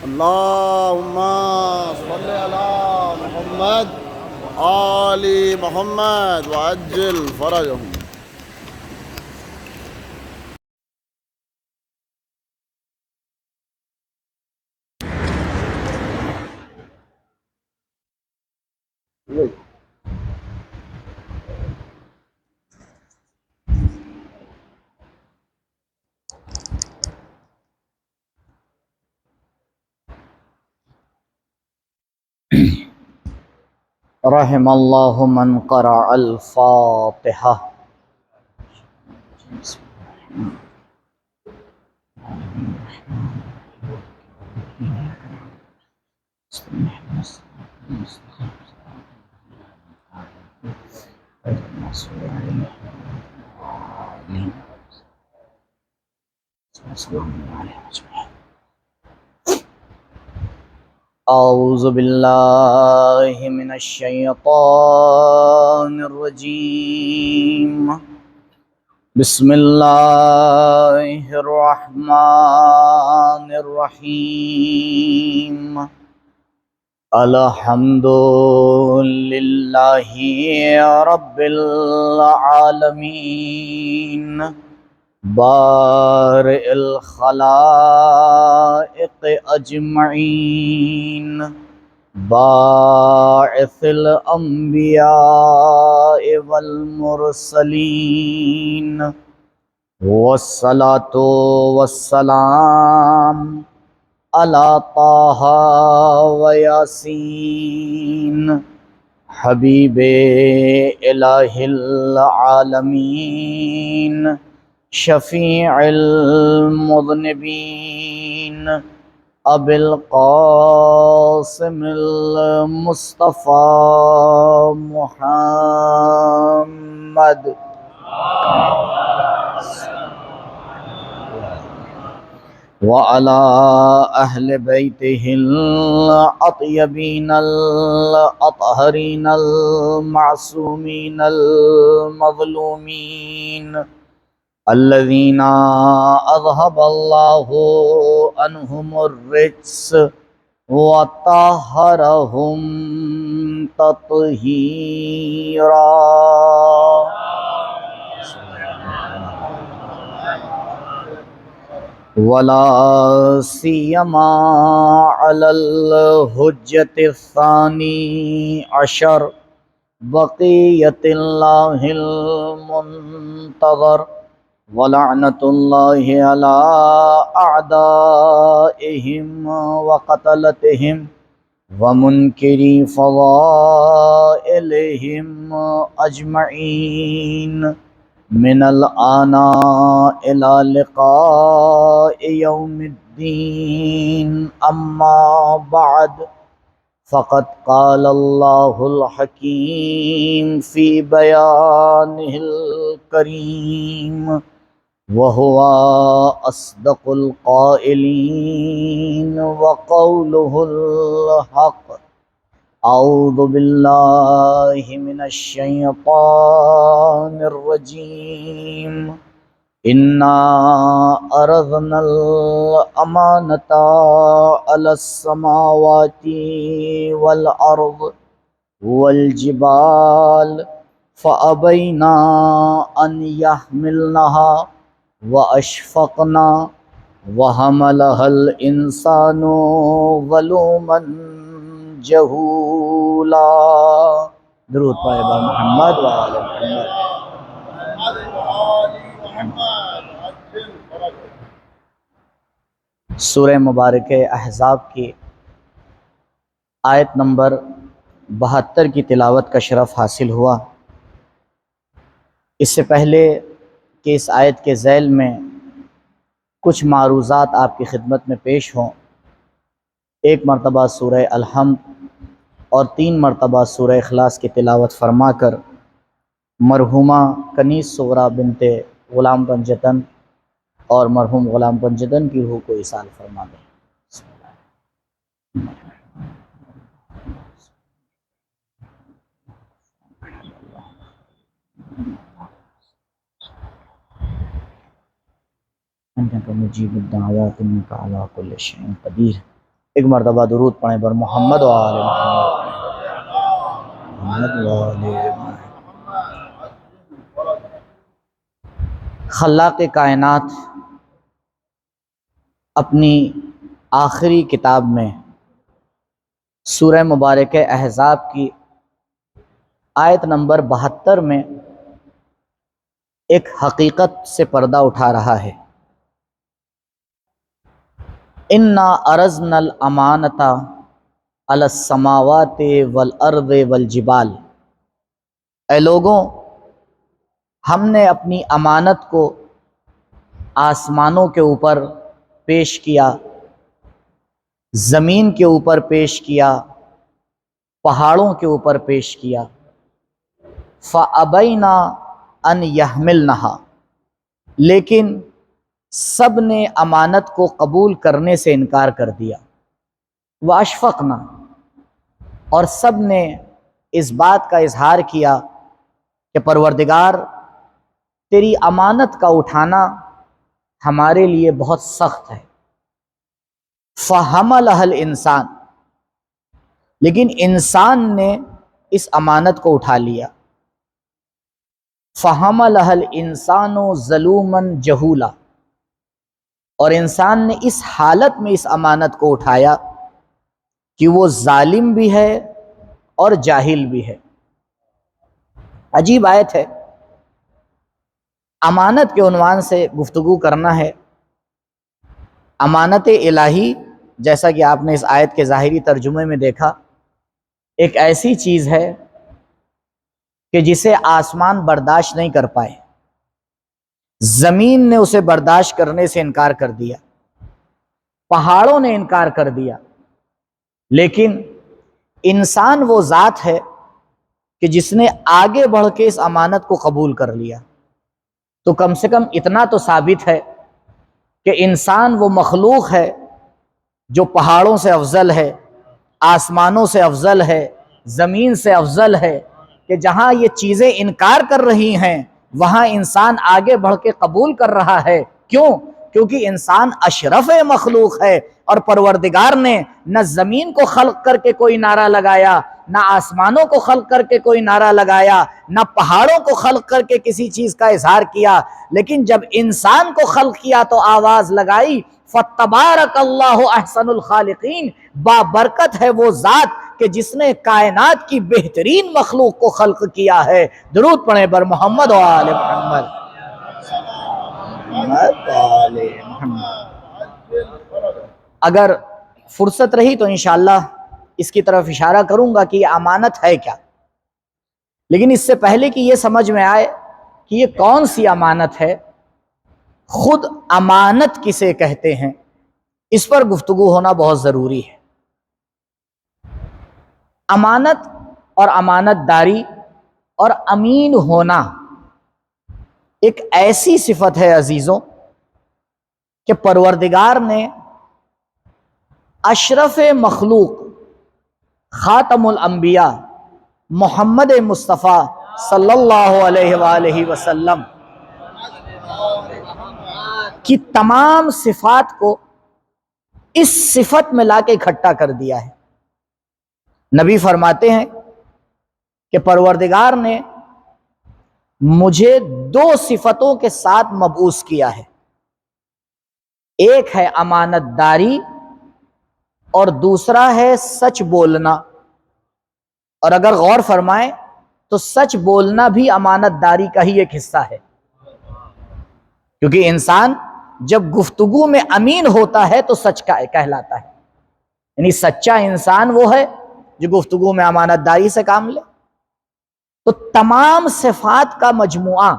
اللهم صل على محمد وآل محمد وعجل فرجهم. رحم اللہ من قرأ الفاتحہ. اعوذ باللہ من الشیطان الرجیم. بسم اللہ الرحمن الرحیم. الحمد للہ رب العالمین بارئ الخلائق اجمعین باعث الانبیاء والمرسلین والصلاة والسلام علی طہ و یاسین حبیب الہ العالمین شفیع المذنبین ابی القاسم المصطفى محمد وعلى أهل بيته الأطيبين الأطهرين المعصومين المظلومين الذين أذهب الله عنهم الرجس وطهرهم تطهيرا. ولا سيما على الحجة الثاني عشر بقية الله المنتظر ولعنة الله على أعدائهم وقتلتهم ومنكري فضائلهم أجمعين من الآن إلى لقاء يوم الدين. أما بعد فقد قال الله الحكيم في بيانه الكريم وهو أصدق القائلين وقوله الحق. اعوذ باللہ من الشیطان الرجیم. انا عرضنا الامانة على السماوات والارض والجبال فابین ان يحملنها واشفقن وحملها الانسان ظلوما جہولا. درود پائے با محمد و آل محمد. سورہ مبارکہ احزاب کی آیت نمبر 72 کی تلاوت کا شرف حاصل ہوا. اس سے پہلے کہ اس آیت کے ذیل میں کچھ معروضات آپ کی خدمت میں پیش ہوں، ایک مرتبہ سورہ الحمد اور 3 مرتبہ سورہ اخلاص کی تلاوت فرما کر مرحومہ کنیز صغریٰ بنت غلام پنجتن اور مرحوم غلام پنجتن کی روح کو ایصال فرما دیں. انک مجیب الدعوات انک علی کل شیء قدیر. ایک مرتبہ درود پڑھیں بر محمد و آل محمد و آل محمد۔ خلاق کائنات اپنی آخری کتاب میں سورہ مبارکہ احزاب کی آیت نمبر 72 میں ایک حقیقت سے پردہ اٹھا رہا ہے۔ انا عرضنا الامانۃ علی السماوات والارض والجبال، اے لوگوں، ہم نے اپنی امانت کو آسمانوں کے اوپر پیش کیا، زمین کے اوپر پیش کیا، پہاڑوں کے اوپر پیش کیا۔ فَأَبَيْنَا أَنْ يَحْمِلْنَهَا، لیکن سب نے امانت کو قبول کرنے سے انکار کر دیا۔ وَأَشْفَقْنَا، اور سب نے اس بات کا اظہار کیا کہ پروردگار، تیری امانت کا اٹھانا ہمارے لیے بہت سخت ہے۔ فَحَمَلَهَا الْإِنسان، لیکن انسان نے اس امانت کو اٹھا لیا۔ فَحَمَلَهَا الْإِنسَانُ ظَلُومًا جَهُولًا، اور انسان نے اس حالت میں اس امانت کو اٹھایا کہ وہ ظالم بھی ہے اور جاہل بھی ہے۔ عجیب آیت ہے۔ امانت کے عنوان سے گفتگو کرنا ہے۔ امانت الہی، جیسا کہ آپ نے اس آیت کے ظاہری ترجمے میں دیکھا، ایک ایسی چیز ہے کہ جسے آسمان برداشت نہیں کر پائے، زمین نے اسے برداشت کرنے سے انکار کر دیا، پہاڑوں نے انکار کر دیا، لیکن انسان وہ ذات ہے کہ جس نے آگے بڑھ کے اس امانت کو قبول کر لیا۔ تو کم سے کم اتنا تو ثابت ہے کہ انسان وہ مخلوق ہے جو پہاڑوں سے افضل ہے، آسمانوں سے افضل ہے، زمین سے افضل ہے، کہ جہاں یہ چیزیں انکار کر رہی ہیں وہاں انسان آگے بڑھ کے قبول کر رہا ہے۔ کیوں؟ کیونکہ انسان اشرف مخلوق ہے، اور پروردگار نے نہ زمین کو خلق کر کے کوئی نعرہ لگایا، نہ آسمانوں کو خلق کر کے کوئی نعرہ لگایا، نہ پہاڑوں کو خلق کر کے کسی چیز کا اظہار کیا، لیکن جب انسان کو خلق کیا تو آواز لگائی، فَتَبَارَكَ اللَّهُ أَحْسَنُ الْخَالِقِينَ، بابرکت ہے وہ ذات کہ جس نے کائنات کی بہترین مخلوق کو خلق کیا ہے۔ درود پڑھیں بر محمد و آل محمد۔ اگر فرصت رہی تو انشاءاللہ اس کی طرف اشارہ کروں گا کہ یہ امانت ہے کیا، لیکن اس سے پہلے کہ یہ سمجھ میں آئے کہ یہ کون سی امانت ہے، خود امانت کسے کہتے ہیں، اس پر گفتگو ہونا بہت ضروری ہے۔ امانت اور امانت داری اور امین ہونا ایک ایسی صفت ہے عزیزوں کہ پروردگار نے اشرف مخلوق خاتم الانبیاء محمد مصطفیٰ صلی اللہ علیہ وآلہ وسلم کی تمام صفات کو اس صفت میں لا کے اکٹھا کر دیا ہے۔ نبی فرماتے ہیں کہ پروردگار نے مجھے 2 صفتوں کے ساتھ مبعوث کیا ہے، ایک ہے امانت داری اور دوسرا ہے سچ بولنا۔ اور اگر غور فرمائیں تو سچ بولنا بھی امانت داری کا ہی ایک حصہ ہے، کیونکہ انسان جب گفتگو میں امین ہوتا ہے تو سچ کا کہلاتا ہے، یعنی سچا انسان وہ ہے جو گفتگو میں امانت داری سے کام لے۔ تو تمام صفات کا مجموعہ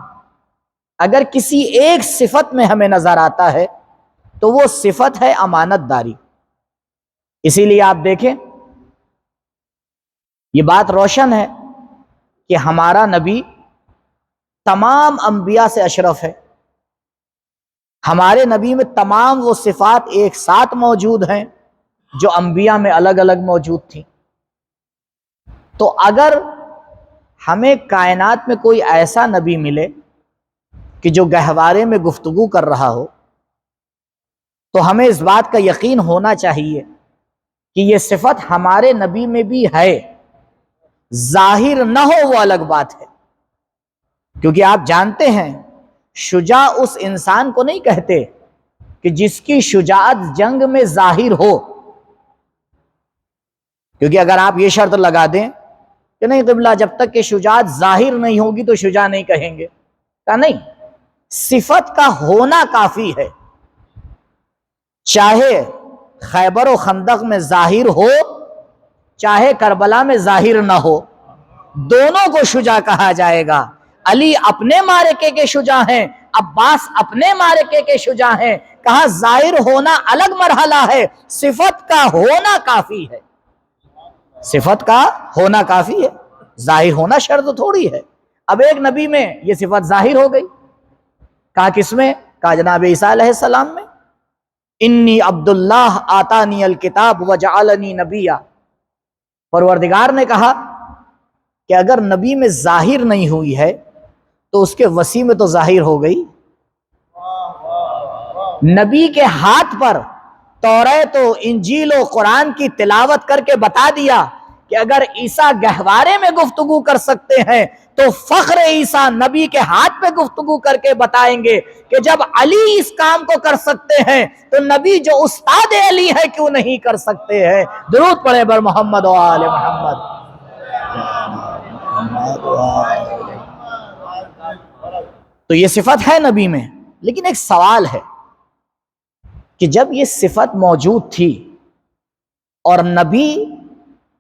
اگر کسی ایک صفت میں ہمیں نظر آتا ہے تو وہ صفت ہے امانت داری۔ اسی لیے آپ دیکھیں، یہ بات روشن ہے کہ ہمارا نبی تمام انبیاء سے اشرف ہے، ہمارے نبی میں تمام وہ صفات ایک ساتھ موجود ہیں جو انبیاء میں الگ الگ موجود تھیں۔ تو اگر ہمیں کائنات میں کوئی ایسا نبی ملے کہ جو گہوارے میں گفتگو کر رہا ہو تو ہمیں اس بات کا یقین ہونا چاہیے کہ یہ صفت ہمارے نبی میں بھی ہے، ظاہر نہ ہو وہ الگ بات ہے، کیونکہ آپ جانتے ہیں شجاع اس انسان کو نہیں کہتے کہ جس کی شجاعت جنگ میں ظاہر ہو، کیونکہ اگر آپ یہ شرط لگا دیں کہ نہیں قبلہ جب تک کہ شجاعت ظاہر نہیں ہوگی تو شجاع نہیں کہیں گے، کہا نہیں، صفت کا ہونا کافی ہے، چاہے خیبر و خندق میں ظاہر ہو چاہے کربلا میں ظاہر نہ ہو، دونوں کو شجاع کہا جائے گا۔ علی اپنے معرکے کے شجاع ہیں، عباس اپنے معرکے کے شجاع ہیں، کہا ظاہر ہونا الگ مرحلہ ہے، صفت کا ہونا کافی ہے، صفت کا ہونا کافی ہے، ظاہر ہونا شرط تھوڑی ہے۔ اب ایک نبی میں یہ صفت ظاہر ہو گئی، کہا کس میں؟ کہا جناب عیسیٰ علیہ السلام میں، انی عبداللہ آتانی الکتاب وجعلنی نبیا۔ پروردگار نے کہا کہ اگر نبی میں ظاہر نہیں ہوئی ہے تو اس کے وسیع میں تو ظاہر ہو گئی۔ نبی کے ہاتھ پر توریت و انجیل و قرآن کی تلاوت کر کے بتا دیا کہ اگر عیسیٰ گہوارے میں گفتگو کر سکتے ہیں تو فخر عیسیٰ نبی کے ہاتھ پہ گفتگو کر کے بتائیں گے کہ جب علی اس کام کو کر سکتے ہیں تو نبی جو استاد علی ہے کیوں نہیں کر سکتے ہیں؟ درود پڑھے بر محمد و آل محمد۔ تو یہ صفت ہے نبی میں، لیکن ایک سوال ہے کہ جب یہ صفت موجود تھی اور نبی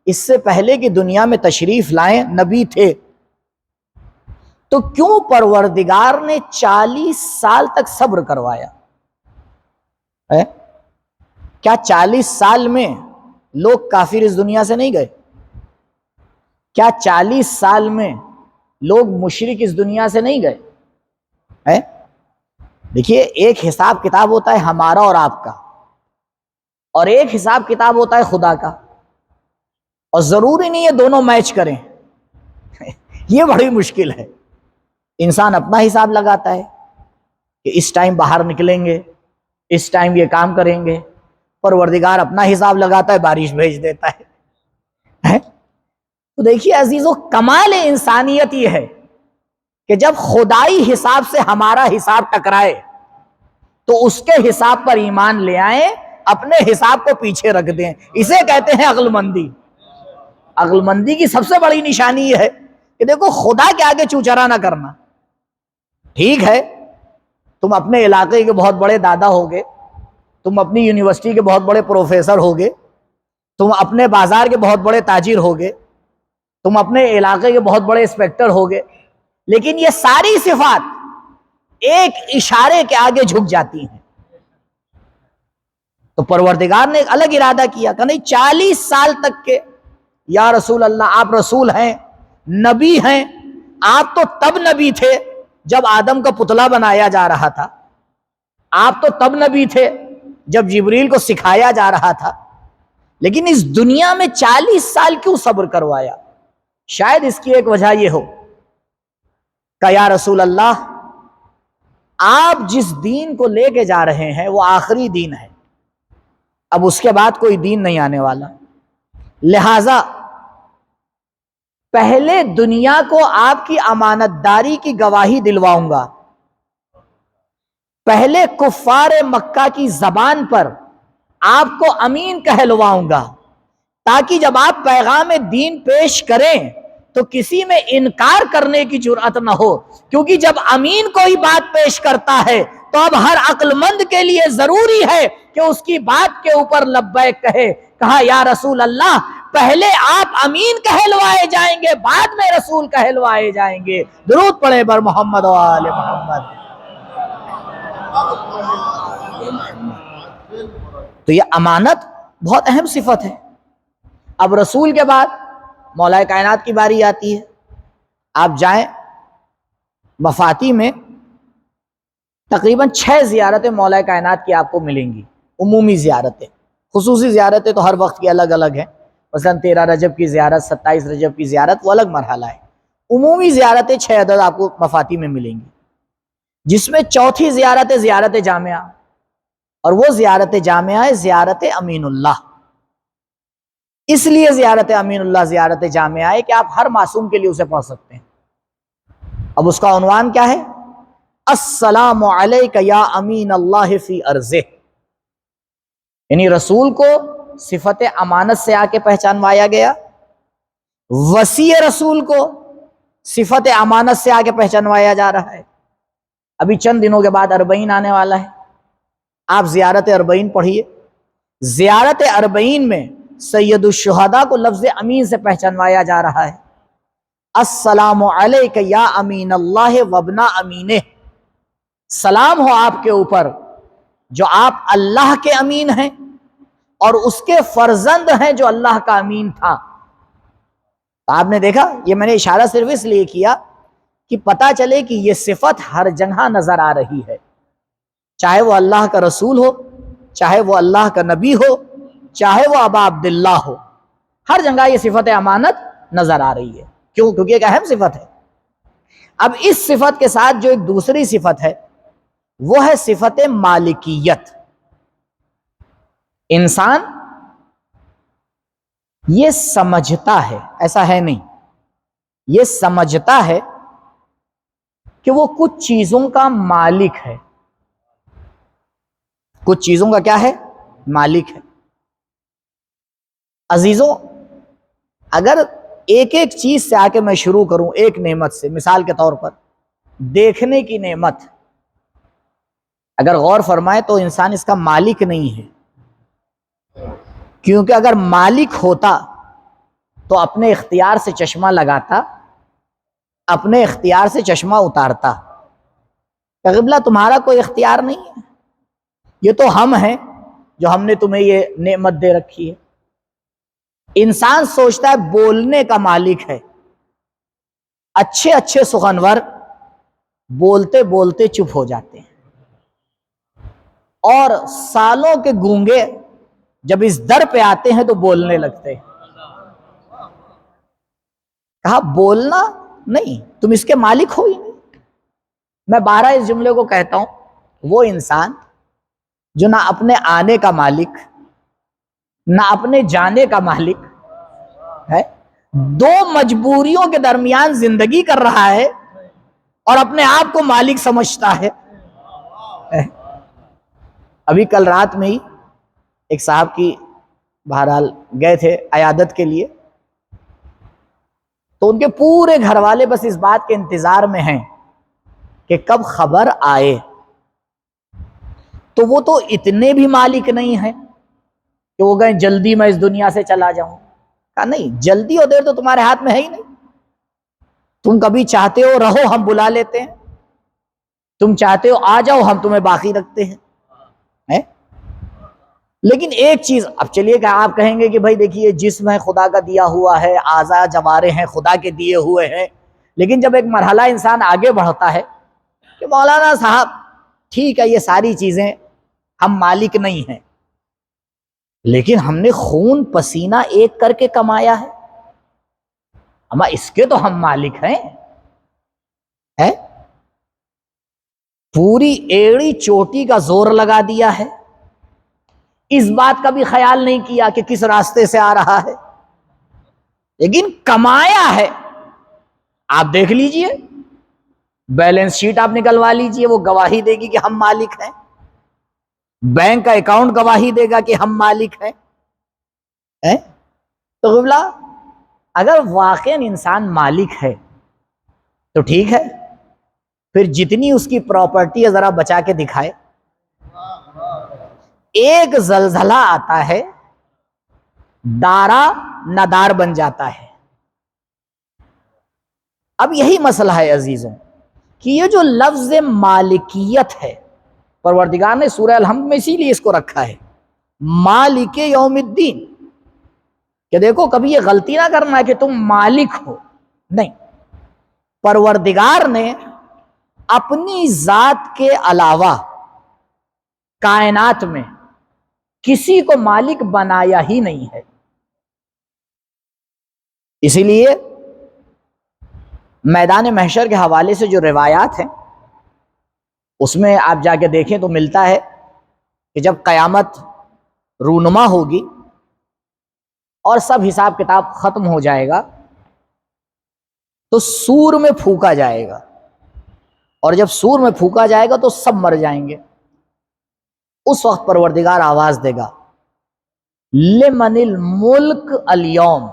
اس سے پہلے کی دنیا میں تشریف لائیں، نبی تھے، تو کیوں پروردگار نے 40 سال تک صبر کروایا ہے؟ کیا 40 سال میں لوگ کافر اس دنیا سے نہیں گئے؟ کیا 40 سال میں لوگ مشرک اس دنیا سے نہیں گئے ہے؟ دیکھیے، ایک حساب کتاب ہوتا ہے ہمارا اور آپ کا، اور ایک حساب کتاب ہوتا ہے خدا کا، اور ضروری نہیں ہے دونوں میچ کریں یہ بڑی مشکل ہے۔ انسان اپنا حساب لگاتا ہے کہ اس ٹائم باہر نکلیں گے، اس ٹائم یہ کام کریں گے، پروردگار اپنا حساب لگاتا ہے، بارش بھیج دیتا ہے۔ تو دیکھیے عزیزو، کمال انسانیت یہ ہے کہ جب خدائی حساب سے ہمارا حساب ٹکرائے تو اس کے حساب پر ایمان لے آئیں، اپنے حساب کو پیچھے رکھ دیں، اسے کہتے ہیں عقل مندی۔ عقل مندی کی سب سے بڑی نشانی یہ ہے کہ دیکھو، خدا کے آگے چوچرا نہ کرنا۔ ٹھیک ہے، تم اپنے علاقے کے بہت بڑے دادا ہوگے، تم اپنی یونیورسٹی کے بہت بڑے پروفیسر ہوگے، تم اپنے بازار کے بہت بڑے تاجر ہوگے، تم اپنے علاقے کے بہت بڑے انسپیکٹر ہوگے، لیکن یہ ساری صفات ایک اشارے کے آگے جھک جاتی ہیں۔ تو پروردگار نے ایک الگ ارادہ کیا کہ نہیں، 40 سال تک کے یا رسول اللہ، آپ رسول ہیں، نبی ہیں، آپ تو تب نبی تھے جب آدم کا پتلا بنایا جا رہا تھا، آپ تو تب نبی تھے جب جبریل کو سکھایا جا رہا تھا، لیکن اس دنیا میں 40 سال کیوں صبر کروایا؟ شاید اس کی ایک وجہ یہ ہو کہ یا رسول اللہ، آپ جس دین کو لے کے جا رہے ہیں وہ آخری دین ہے، اب اس کے بعد کوئی دین نہیں آنے والا، لہذا پہلے دنیا کو آپ کی امانت داری کی گواہی دلواؤں گا، پہلے کفار مکہ کی زبان پر آپ کو امین کہلواؤں گا، تاکہ جب آپ پیغام دین پیش کریں تو کسی میں انکار کرنے کی جرأت نہ ہو، کیونکہ جب امین کوئی بات پیش کرتا ہے تو اب ہر عقل مند کے لیے ضروری ہے کہ اس کی بات کے اوپر لبیک کہے۔ کہا یا رسول اللہ، پہلے آپ امین کہلوائے جائیں گے، بعد میں رسول کہلوائے جائیں گے۔ درود پڑھے بر محمد و آل محمد۔ تو یہ امانت بہت اہم صفت ہے۔ اب رسول کے بعد مولا کائنات کی باری آتی ہے۔ آپ جائیں مفاتی میں تقریباً 6 زیارتیں مولا کائنات کی آپ کو ملیں گی، عمومی زیارتیں، خصوصی زیارتیں تو ہر وقت کی الگ الگ ہیں، مثلا 13 رجب کی زیارت، 27 رجب کی زیارت، وہ الگ مرحلہ ہے۔ عمومی زیارتیں 6 عدد آپ کو مفاتی میں ملیں گی، جس میں چوتھی زیارت زیارت جامعہ، اور وہ زیارت جامعہ ہے زیارت امین اللہ۔ اس لیے زیارت امین اللہ زیارت جامعہ ہے کہ آپ ہر معصوم کے لیے اسے پڑھ سکتے ہیں۔ اب اس کا عنوان کیا ہے؟ السلام علیک یا امین اللہ فی ارضہ، یعنی رسول کو صفت امانت سے آ کے پہچانوایا گیا، وصی رسول کو صفت امانت سے آ کے پہچانوایا جا رہا ہے۔ ابھی چند دنوں کے بعد اربعین آنے والا ہے، آپ زیارت اربعین پڑھیے۔ زیارت اربعین میں سید الشہداء کو لفظ امین سے پہچانوایا جا رہا ہے۔ السلام علیک یا امین اللہ وابن امینہ، سلام ہو آپ کے اوپر جو آپ اللہ کے امین ہیں اور اس کے فرزند ہیں جو اللہ کا امین تھا۔ تو آپ نے دیکھا، یہ میں نے اشارہ صرف اس لیے کیا کہ پتہ چلے کہ یہ صفت ہر جگہ نظر آ رہی ہے، چاہے وہ اللہ کا رسول ہو، چاہے وہ اللہ کا نبی ہو، چاہے وہ ابا عبداللہ ہو، ہر جگہ یہ صفت امانت نظر آ رہی ہے۔ کیوں؟ کیونکہ ایک اہم صفت ہے۔ اب اس صفت کے ساتھ جو ایک دوسری صفت ہے وہ ہے صفت مالکیت۔ انسان یہ سمجھتا ہے، ایسا ہے نہیں، یہ سمجھتا ہے کہ وہ کچھ چیزوں کا مالک ہے، کچھ چیزوں کا کیا ہے؟ مالک ہے۔ عزیزوں، اگر ایک ایک چیز سے آ کے میں شروع کروں، ایک نعمت سے، مثال کے طور پر دیکھنے کی نعمت، اگر غور فرمائے تو انسان اس کا مالک نہیں ہے، کیونکہ اگر مالک ہوتا تو اپنے اختیار سے چشمہ لگاتا، اپنے اختیار سے چشمہ اتارتا۔ قبلہ تمہارا کوئی اختیار نہیں ہے، یہ تو ہم ہیں جو ہم نے تمہیں یہ نعمت دے رکھی ہے۔ انسان سوچتا ہے بولنے کا مالک ہے، اچھے اچھے سخنور بولتے بولتے چپ ہو جاتے ہیں، اور سالوں کے گونگے جب اس در پہ آتے ہیں تو بولنے لگتے ہیں۔ کہا بولنا نہیں، تم اس کے مالک ہو ہی نہیں۔ میں بارہ اس جملے کو کہتا ہوں، وہ انسان جو نہ اپنے آنے کا مالک نہ اپنے جانے کا مالک ہے، دو مجبوریوں کے درمیان زندگی کر رہا ہے اور اپنے آپ کو مالک سمجھتا ہے۔ ابھی کل رات میں ہی ایک صاحب کی بہرحال گئے تھے عیادت کے لیے، تو ان کے پورے گھر والے بس اس بات کے انتظار میں ہیں کہ کب خبر آئے۔ تو وہ تو اتنے بھی مالک نہیں ہیں کہ وہ کہیں جلدی میں اس دنیا سے چلا جاؤں۔ کہا نہیں، جلدی اور دیر تو تمہارے ہاتھ میں ہے ہی نہیں، تم کبھی چاہتے ہو رہو ہم بلا لیتے ہیں، تم چاہتے ہو آ جاؤ ہم تمہیں باقی رکھتے ہیں۔ لیکن ایک چیز، اب چلیے کہ آپ کہیں گے کہ بھائی دیکھیے جسم ہے خدا کا دیا ہوا ہے، اعضاء جوارح ہیں خدا کے دیے ہوئے ہیں، لیکن جب ایک مرحلہ انسان آگے بڑھتا ہے کہ مولانا صاحب ٹھیک ہے یہ ساری چیزیں ہم مالک نہیں ہیں، لیکن ہم نے خون پسینہ ایک کر کے کمایا ہے، اما اس کے تو ہم مالک ہیں۔ پوری ایڑی چوٹی کا زور لگا دیا ہے، اس بات کا بھی خیال نہیں کیا کہ کس راستے سے آ رہا ہے، لیکن کمایا ہے۔ آپ دیکھ لیجئے، بیلنس شیٹ آپ نکلوا لیجئے، وہ گواہی دے گی کہ ہم مالک ہیں، بینک کا اکاؤنٹ گواہی دے گا کہ ہم مالک ہیں۔ تو قبلہ اگر واقعا انسان مالک ہے تو ٹھیک ہے، پھر جتنی اس کی پراپرٹی ہے ذرا بچا کے دکھائے۔ ایک زلزلہ آتا ہے، دارا ندار بن جاتا ہے۔ اب یہی مسئلہ ہے عزیزوں کہ یہ جو لفظ مالکیت ہے، پروردگار نے سورہ الحمد میں اسی لیے اس کو رکھا ہے مالک یوم الدین، کہ دیکھو کبھی یہ غلطی نہ کرنا کہ تم مالک ہو، نہیں، پروردگار نے اپنی ذات کے علاوہ کائنات میں کسی کو مالک بنایا ہی نہیں ہے۔ اسی لیے میدان محشر کے حوالے سے جو روایات ہیں اس میں آپ جا کے دیکھیں تو ملتا ہے کہ جب قیامت رونما ہوگی اور سب حساب کتاب ختم ہو جائے گا تو سور میں پھونکا جائے گا، اور جب سور میں پھونکا جائے گا تو سب مر جائیں گے۔ اس وقت پروردگار آواز دے گا لمن الملک اليوم،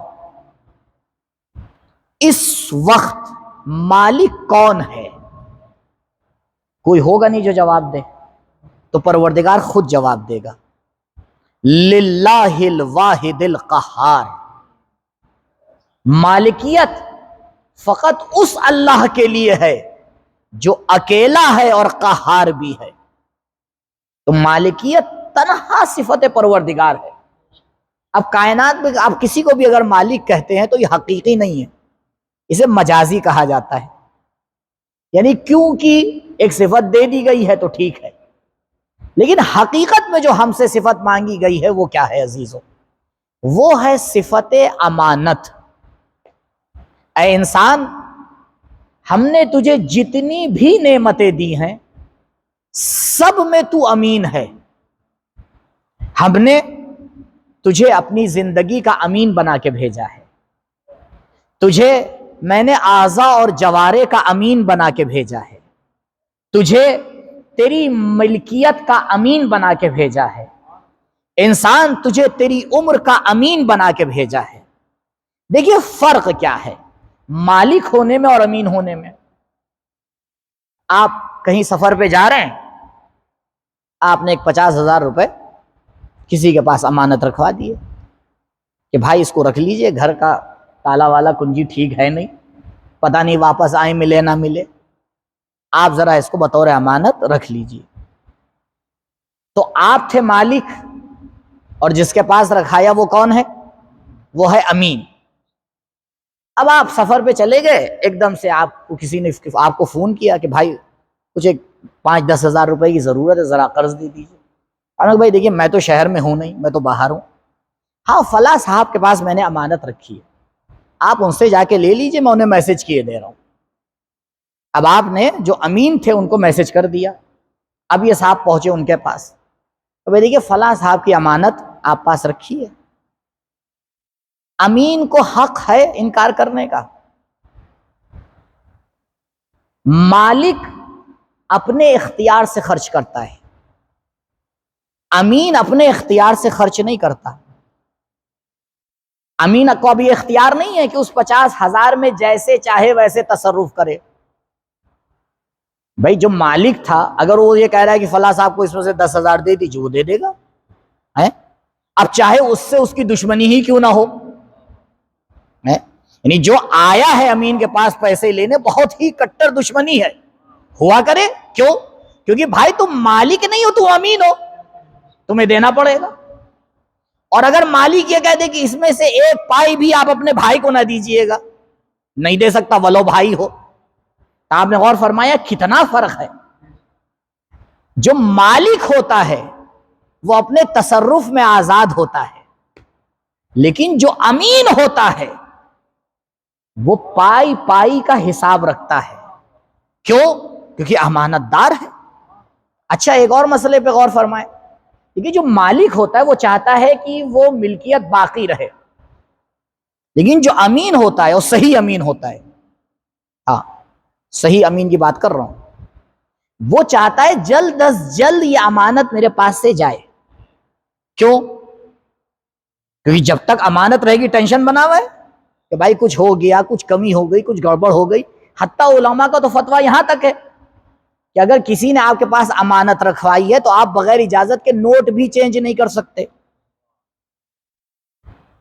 اس وقت مالک کون ہے؟ کوئی ہوگا نہیں جو جواب دے، تو پروردگار خود جواب دے گا للہ الواحد القہار، مالکیت فقط اس اللہ کے لیے ہے جو اکیلا ہے اور قہار بھی ہے۔ تو مالکیت تنہا صفت پروردگار ہے۔ اب کائنات میں آپ کسی کو بھی اگر مالک کہتے ہیں تو یہ حقیقی نہیں ہے، اسے مجازی کہا جاتا ہے، یعنی کیونکہ ایک صفت دے دی گئی ہے تو ٹھیک ہے، لیکن حقیقت میں جو ہم سے صفت مانگی گئی ہے وہ کیا ہے عزیزو؟ وہ ہے صفت امانت۔ اے انسان، ہم نے تجھے جتنی بھی نعمتیں دی ہیں سب میں تو امین ہے۔ ہم نے تجھے اپنی زندگی کا امین بنا کے بھیجا ہے، تجھے میں نے اعضاء اور جوارے کا امین بنا کے بھیجا ہے، تجھے تیری ملکیت کا امین بنا کے بھیجا ہے۔ انسان، تجھے تیری عمر کا امین بنا کے بھیجا ہے۔ دیکھیے فرق کیا ہے مالک ہونے میں اور امین ہونے میں۔ آپ کہیں سفر پہ جا رہے ہیں، آپ نے ایک 50,000 روپے کسی کے پاس امانت رکھوا دیے کہ بھائی اس کو رکھ لیجئے، گھر کا تالا والا کنجی ٹھیک ہے نہیں، پتہ نہیں واپس آئیں ملے نہ ملے، آپ ذرا اس کو بطور امانت رکھ لیجئے۔ تو آپ تھے مالک، اور جس کے پاس رکھایا وہ کون ہے؟ وہ ہے امین۔ اب آپ سفر پہ چلے گئے، ایک دم سے آپ کو کسی نے آپ کو فون کیا کہ بھائی کچھ ایک 5-10 ہزار روپے کی ضرورت ہے، ذرا قرض دے دیجیے۔ بھائی دیکھیے میں تو شہر میں ہوں نہیں، میں تو باہر ہوں، ہاں فلاں صاحب کے پاس میں نے امانت رکھی ہے، آپ ان سے جا کے لے لیجئے، میں انہیں میسج کیے دے رہا ہوں۔ اب آپ نے جو امین تھے ان کو میسج کر دیا، اب یہ صاحب پہنچے ان کے پاس، تو بھائی دیکھیے فلاں صاحب کی امانت آپ پاس رکھی ہے۔ امین کو حق ہے انکار کرنے کا۔ مالک اپنے اختیار سے خرچ کرتا ہے، امین اپنے اختیار سے خرچ نہیں کرتا۔ امین کو ابھی اختیار نہیں ہے کہ اس 50,000 میں جیسے چاہے ویسے تصرف کرے۔ بھائی جو مالک تھا اگر وہ یہ کہہ رہا ہے کہ فلاں صاحب کو اس میں سے 10,000 دے دیجیے، وہ دے دے گا۔ اب چاہے اس سے اس کی دشمنی ہی کیوں نہ ہو، یعنی جو آیا ہے امین کے پاس پیسے لینے بہت ہی کٹر دشمنی ہے، ہوا کرے، کیوں؟ کیونکہ بھائی تم مالک نہیں ہو، تم امین ہو، تمہیں دینا پڑے گا۔ اور اگر مالک یہ کہہ دے کہ اس میں سے ایک پائی بھی آپ اپنے بھائی کو نہ دیجئے گا، نہیں دے سکتا ولو بھائی ہو، تو آپ نے غور فرمایا کتنا فرق ہے۔ جو مالک ہوتا ہے وہ اپنے تصرف میں آزاد ہوتا ہے، لیکن جو امین ہوتا ہے وہ پائی پائی کا حساب رکھتا ہے۔ کیوں؟ کیونکہ امانت دار ہے۔ اچھا ایک اور مسئلے پہ غور فرمائیں، کیونکہ جو مالک ہوتا ہے وہ چاہتا ہے کہ وہ ملکیت باقی رہے، لیکن جو امین ہوتا ہے وہ صحیح امین ہوتا ہے، ہاں صحیح امین کی بات کر رہا ہوں، وہ چاہتا ہے جلد از جلد یہ امانت میرے پاس سے جائے۔ کیوں؟ کیونکہ جب تک امانت رہے گی ٹینشن بنا ہوا ہے کہ بھائی کچھ ہو گیا، کچھ کمی ہو گئی، کچھ گڑبڑ ہو گئی۔ حتیٰ علماء کا تو فتویٰ یہاں تک ہے کہ اگر کسی نے آپ کے پاس امانت رکھوائی ہے تو آپ بغیر اجازت کے نوٹ بھی چینج نہیں کر سکتے،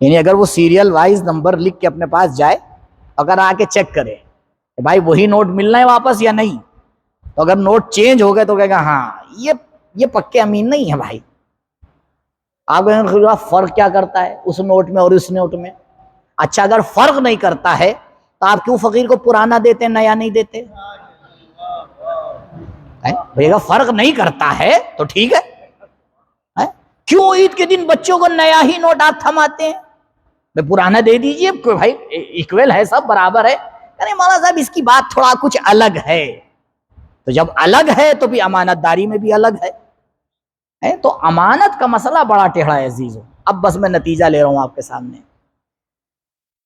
یعنی اگر وہ سیریل وائز نمبر لکھ کے اپنے پاس جائے، اگر آ کے چیک کرے کہ بھائی وہی نوٹ ملنا ہے واپس یا نہیں، تو اگر نوٹ چینج ہو گئے تو کہے گا ہاں یہ پکے امین نہیں ہے بھائی۔ آپ کہیں گے فرق کیا کرتا ہے اس نوٹ میں اور اس نوٹ میں؟ اچھا اگر فرق نہیں کرتا ہے تو آپ کیوں فقیر کو پرانا دیتے نیا نہیں دیتے؟ بھئی اگر فرق نہیں کرتا ہے تو ٹھیک ہے، کیوں عید کے دن بچوں کو نیا ہی نوٹ آپ تھماتے ہیں؟ میں پرانا دے دیجئے، بھائی ایکویل ہے، سب برابر ہے۔ یعنی مولانا صاحب اس کی بات تھوڑا کچھ الگ ہے، تو جب الگ ہے تو بھی امانت داری میں بھی الگ ہے۔ تو امانت کا مسئلہ بڑا ٹیڑھا ہے عزیزو۔ اب بس میں نتیجہ لے رہا ہوں آپ کے سامنے۔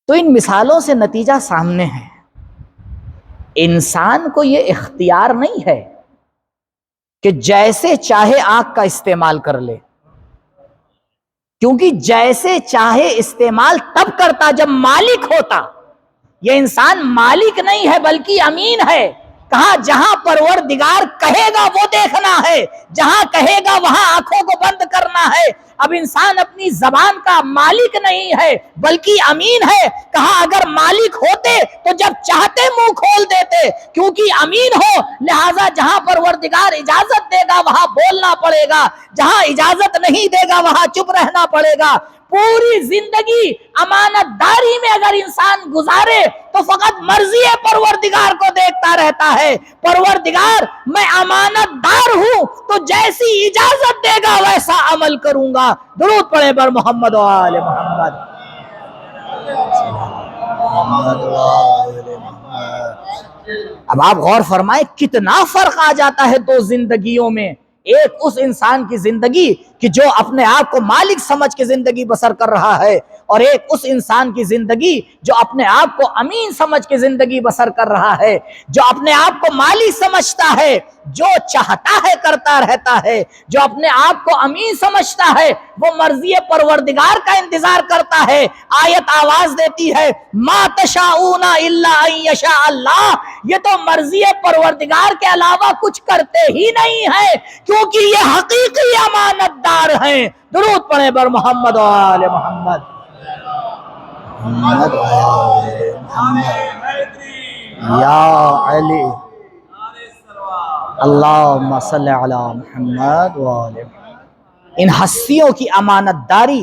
تو ان مثالوں سے نتیجہ سامنے ہے، انسان کو یہ اختیار نہیں ہے کہ جیسے چاہے آنکھ کا استعمال کر لے، کیونکہ جیسے چاہے استعمال تب کرتا جب مالک ہوتا۔ یہ انسان مالک نہیں ہے بلکہ امین ہے۔ کہا جہاں پروردگار کہے گا وہ دیکھنا ہے، جہاں کہے گا وہاں آنکھوں کو بند کرنا ہے۔ اب انسان اپنی زبان کا مالک نہیں ہے بلکہ امین ہے۔ کہا اگر مالک ہوتے تو جب چاہتے منہ کھول دیتے، کیونکہ امین ہو لہذا جہاں پروردگار اجازت دے گا وہاں بولنا پڑے گا، جہاں اجازت نہیں دے گا وہاں چپ رہنا پڑے گا۔ پوری زندگی امانت داری میں اگر انسان گزارے تو فقط مرضی پروردگار کو دیکھتا رہتا ہے۔ پروردگار میں امانت دار ہوں تو جیسی اجازت دے گا ویسا عمل کروں گا۔ درود پڑھیں بر محمد و آل محمد۔ اب آپ غور فرمائیں کتنا فرق آ جاتا ہے دو زندگیوں میں۔ ایک اس انسان کی زندگی کہ جو اپنے آپ کو مالک سمجھ کے زندگی بسر کر رہا ہے، اور ایک اس انسان کی زندگی جو اپنے آپ کو امین سمجھ کے زندگی بسر کر رہا ہے، جو اپنے آپ کو مالک سمجھتا ہے، جو چاہتا ہے کرتا رہتا ہے، جو اپنے آپ کو امین سمجھتا ہے وہ مرضی پروردگار کا انتظار کرتا ہے۔ آیت آواز دیتی ہے ما تشاءون الا ان یشاء اللہ، یہ تو مرضی پروردگار کے علاوہ کچھ کرتے ہی نہیں ہے، کیونکہ یہ حقیقی امانت دار ہیں۔ درود پڑھیں بر محمد و آل محمد۔ محمد و آل محمد یا علی اللہم صلی علی محمد و آل محمد۔ ان ہستیوں کی امانت داری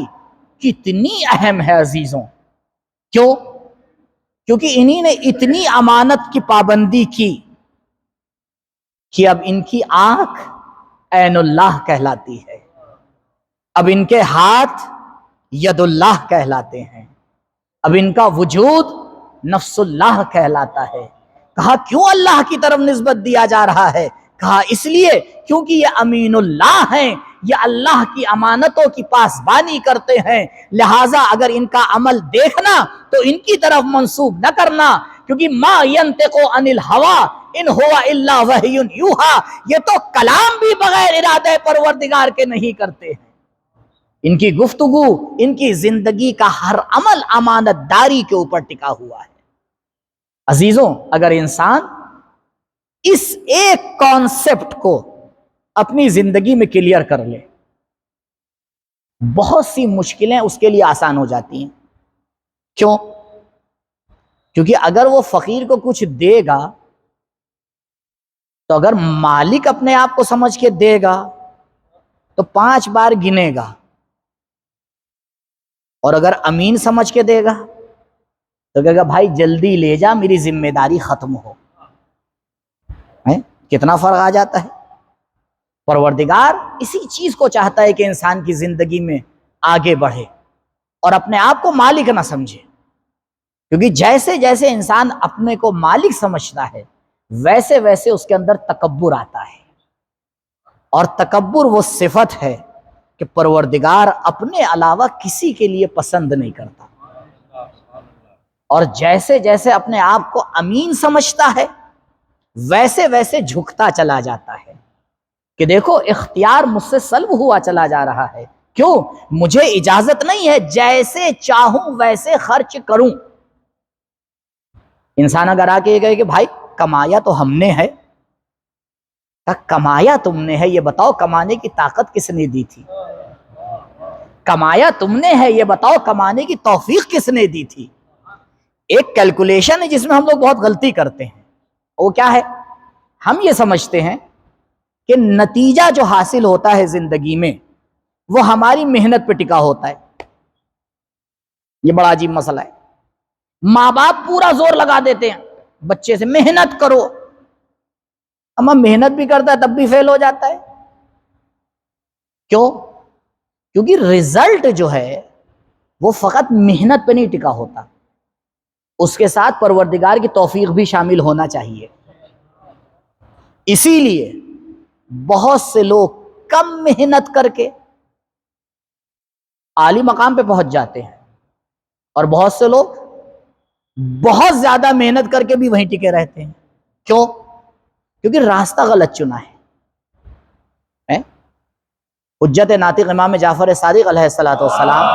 کتنی اہم ہے عزیزوں، کیوں؟ کیونکہ انہی نے اتنی امانت کی پابندی کی کہ اب ان کی آنکھ عین اللہ کہلاتی ہے، اب ان کے ہاتھ ید اللہ کہلاتے ہیں، اب ان کا وجود نفس اللہ کہلاتا ہے۔ کہا کیوں اللہ کی طرف نسبت دیا جا رہا ہے؟ کہا اس لیے کیونکہ یہ امین اللہ ہیں، یہ اللہ کی امانتوں کی پاسبانی کرتے ہیں، لہٰذا اگر ان کا عمل دیکھنا تو ان کی طرف منسوب نہ کرنا، کیونکہ ما ینطق عن الہوی ان ہوا الا وحی یوحی، یہ تو کلام بھی بغیر ارادہ پروردگار کے نہیں کرتے ہیں۔ ان کی گفتگو، ان کی زندگی کا ہر عمل امانت داری کے اوپر ٹکا ہوا ہے۔ عزیزوں اگر انسان اس ایک کانسیپٹ کو اپنی زندگی میں کلیئر کر لے، بہت سی مشکلیں اس کے لیے آسان ہو جاتی ہیں۔ کیوں؟ کیونکہ اگر وہ فقیر کو کچھ دے گا تو اگر مالک اپنے آپ کو سمجھ کے دے گا تو 5 بار گنے گا، اور اگر امین سمجھ کے دے گا تو کہے گا بھائی جلدی لے جا میری ذمہ داری ختم ہو۔ کتنا فرق آ جاتا ہے۔ پروردگار اسی چیز کو چاہتا ہے کہ انسان کی زندگی میں آگے بڑھے اور اپنے آپ کو مالک نہ سمجھے، کیونکہ جیسے جیسے انسان اپنے کو مالک سمجھتا ہے ویسے ویسے اس کے اندر تکبر آتا ہے، اور تکبر وہ صفت ہے کہ پروردگار اپنے علاوہ کسی کے لیے پسند نہیں کرتا۔ اور جیسے جیسے اپنے آپ کو امین سمجھتا ہے ویسے ویسے جھکتا چلا جاتا ہے کہ دیکھو اختیار مجھ سے سلب ہوا چلا جا رہا ہے، کیوں؟ مجھے اجازت نہیں ہے، جیسے چاہوں ویسے خرچ کروں۔ انسان اگر آ کے یہ کہے کہ بھائی کمایا تو ہم نے ہے، کمایا تم نے ہے، یہ بتاؤ کمانے کی طاقت کس نے دی تھی؟ کمایا تم نے ہے، یہ بتاؤ کمانے کی توفیق کس نے دی تھی؟ ایک کیلکولیشن ہے جس میں ہم لوگ بہت غلطی کرتے ہیں، وہ کیا ہے؟ ہم یہ سمجھتے ہیں کہ نتیجہ جو حاصل ہوتا ہے زندگی میں وہ ہماری محنت پہ ٹکا ہوتا ہے۔ یہ بڑا عجیب مسئلہ ہے۔ ماں باپ پورا زور لگا دیتے ہیں بچے سے محنت کرو، اما محنت بھی کرتا ہے تب بھی فیل ہو جاتا ہے۔ کیوں؟ کیونکہ رزلٹ جو ہے وہ فقط محنت پہ نہیں ٹکا ہوتا، اس کے ساتھ پروردگار کی توفیق بھی شامل ہونا چاہیے۔ اسی لیے بہت سے لوگ کم محنت کر کے عالی مقام پہ پہنچ جاتے ہیں، اور بہت سے لوگ بہت زیادہ محنت کر کے بھی وہیں ٹکے رہتے ہیں. کیوں؟ کیونکہ راستہ غلط چنا ہے. حجت ناطق امام جعفر صادق علیہ السلام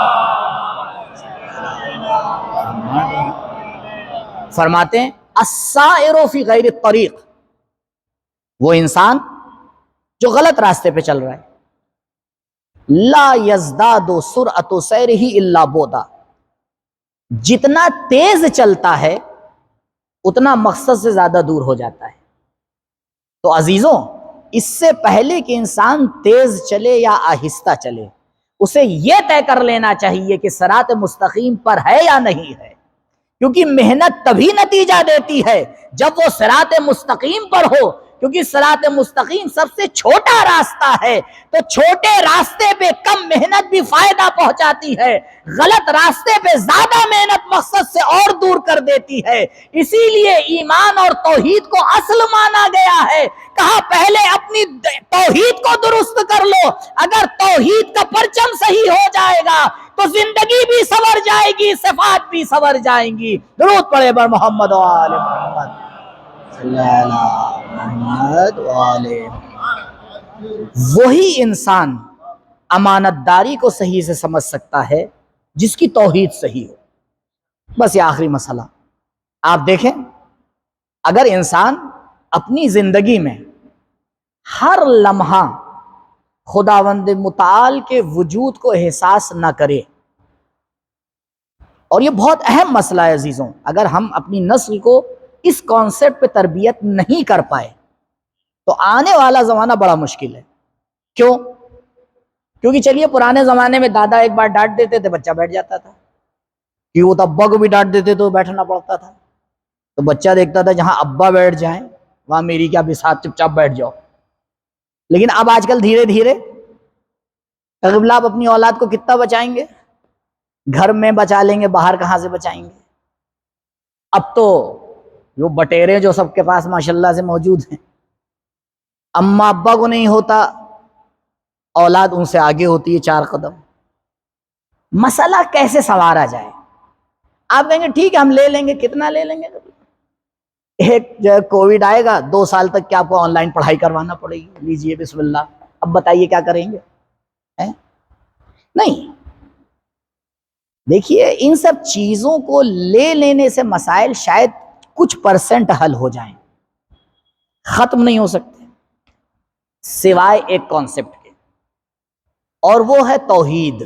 فرماتے ہیں السائر فی غیر الطریق، وہ انسان جو غلط راستے پہ چل رہا ہے، لا یزداد سرعت سیرہ الا بعدا، جتنا تیز چلتا ہے اتنا مقصد سے زیادہ دور ہو جاتا ہے. تو عزیزوں، اس سے پہلے کہ انسان تیز چلے یا آہستہ چلے، اسے یہ طے کر لینا چاہیے کہ صراط مستقیم پر ہے یا نہیں ہے. کیونکہ محنت تبھی نتیجہ دیتی ہے جب وہ صراط مستقیم پر ہو، کیونکہ صراط مستقیم سب سے چھوٹا راستہ ہے. تو چھوٹے راستے پہ کم محنت بھی فائدہ پہنچاتی ہے، غلط راستے پہ زیادہ محنت مقصد سے اور دور کر دیتی ہے. اسی لیے ایمان اور توحید کو اصل مانا گیا ہے. کہا پہلے اپنی توحید کو درست کر لو، اگر توحید کا پرچم صحیح ہو جائے گا تو زندگی بھی سنور جائے گی، صفات بھی سنور جائیں گی. درود پڑھے بر محمد و آل محمد صلی اللہ محمد و آل. وہی انسان امانت داری کو صحیح سے سمجھ سکتا ہے جس کی توحید صحیح ہو. بس یہ آخری مسئلہ آپ دیکھیں، اگر انسان اپنی زندگی میں ہر لمحہ خداوند متعال کے وجود کو احساس نہ کرے، اور یہ بہت اہم مسئلہ ہے عزیزوں، اگر ہم اپنی نسل کو اس کانسیپٹ پہ تربیت نہیں کر پائے تو آنے والا زمانہ بڑا مشکل ہے. کیوں؟ کیونکہ چلیے پرانے زمانے میں دادا ایک بار ڈانٹ دیتے تھے بچہ بیٹھ جاتا تھا، کہ وہ تو ابا کو بھی ڈانٹ دیتے تو بیٹھنا پڑتا تھا. تو بچہ دیکھتا تھا جہاں ابا بیٹھ جائیں وہاں میری کیا بساط، چپ چاپ بیٹھ جاؤ. لیکن اب آج کل دھیرے دھیرے اغلب آپ اپنی اولاد کو کتنا بچائیں گے؟ گھر میں بچا لیں گے، باہر کہاں سے بچائیں گے؟ اب تو جو بٹیرے جو سب کے پاس ماشاءاللہ سے موجود ہیں، اماں ابا کو نہیں ہوتا، اولاد ان سے آگے ہوتی ہے 4 قدم. مسئلہ کیسے سنوارا جائے؟ آپ کہیں گے ٹھیک ہے ہم لے لیں گے. کتنا لے لیں گے؟ ایک کووڈ آئے گا 2 سال تک کیا آپ کو آن لائن پڑھائی کروانا پڑے گی، لیجئے بسم اللہ. اب بتائیے کیا کریں گے؟ نہیں. دیکھیے ان سب چیزوں کو لے لینے سے مسائل شاید کچھ % حل ہو جائیں، ختم نہیں ہو سکتے سوائے ایک کانسیپٹ کے، اور وہ ہے توحید.